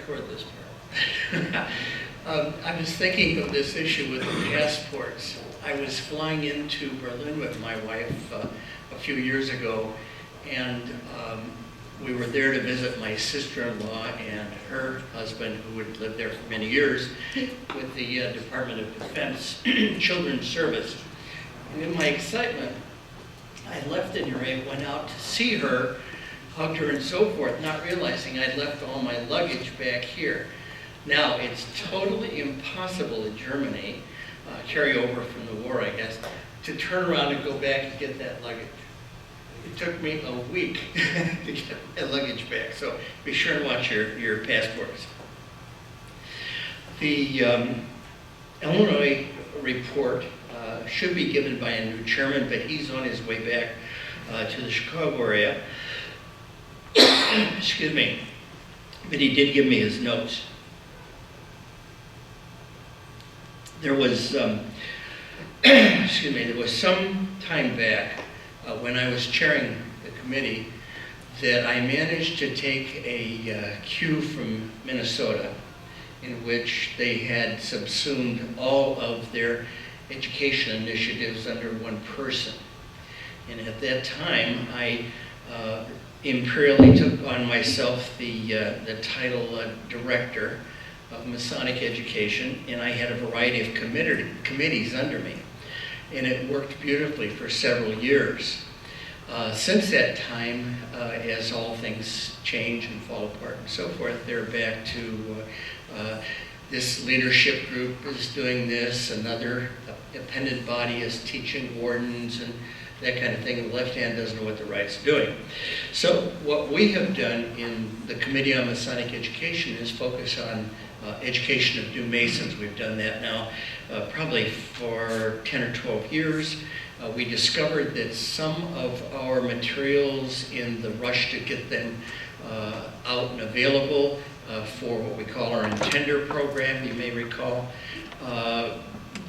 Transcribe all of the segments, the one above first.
record this part. I was thinking of this issue with the passports. I was flying into Berlin with my wife a few years ago, and we were there to visit my sister-in-law and her husband, who had lived there for many years with the Department of Defense Children's Service. And in my excitement, I left in her, I went out to see her, hugged her and so forth, not realizing I'd left all my luggage back here. Now, it's totally impossible in Germany, carry over from the war, I guess, to turn around and go back and get that luggage. It took me a week to get my luggage back, so be sure to watch your passports. The Illinois report should be given by a new chairman, but he's on his way back to the Chicago area. Excuse me. But he did give me his notes. There was, excuse me, there was some time back when I was chairing the committee that I managed to take a cue from Minnesota, in which they had subsumed all of their education initiatives under one person. And at that time, I imperially took on myself the title director of Masonic education, and I had a variety of committees under me. And it worked beautifully for several years. Since that time, as all things change and fall apart and so forth, they're back to this leadership group is doing this, another appended body is teaching wardens and that kind of thing. The left hand doesn't know what the right's doing. So what we have done in the Committee on Masonic Education is focus on education of new Masons. We've done that now probably for 10 or 12 years. We discovered that some of our materials, in the rush to get them out and available for what we call our Intender program, you may recall,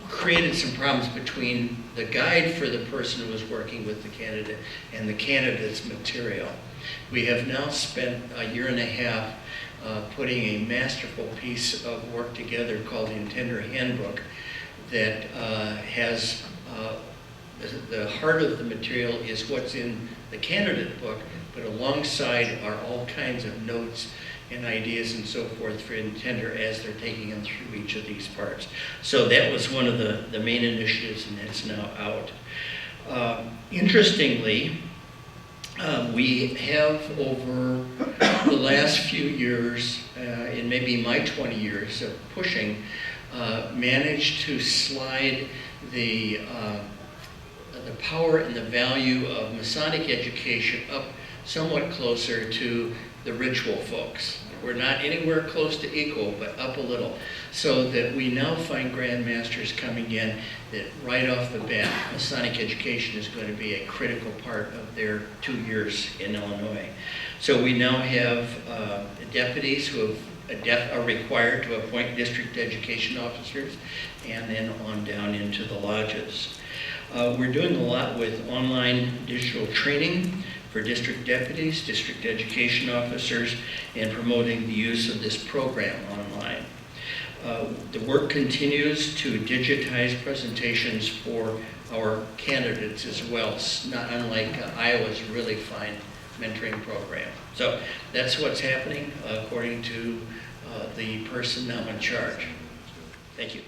created some problems between the guide for the person who was working with the candidate and the candidate's material. We have now spent a year and a half putting a masterful piece of work together called the Intender Handbook that has the heart of the material is what's in the candidate book, but alongside are all kinds of notes and ideas and so forth for Intender as they're taking them through each of these parts. So that was one of the main initiatives, and it's now out. Interestingly, we have over the last few years, and maybe my 20 years of pushing, managed to slide the power and the value of Masonic education up somewhat closer to the ritual folks. We're not anywhere close to equal, but up a little, so that we now find Grand Masters coming in that right off the bat, Masonic education is going to be a critical part of their 2 years in Illinois. So we now have deputies who are required to appoint district education officers, and then on down into the lodges. We're doing a lot with online digital training for district deputies, district education officers, and promoting the use of this program online. The work continues to digitize presentations for our candidates as well, not unlike Iowa's really fine mentoring program. So that's what's happening according to the person now in charge. Thank you.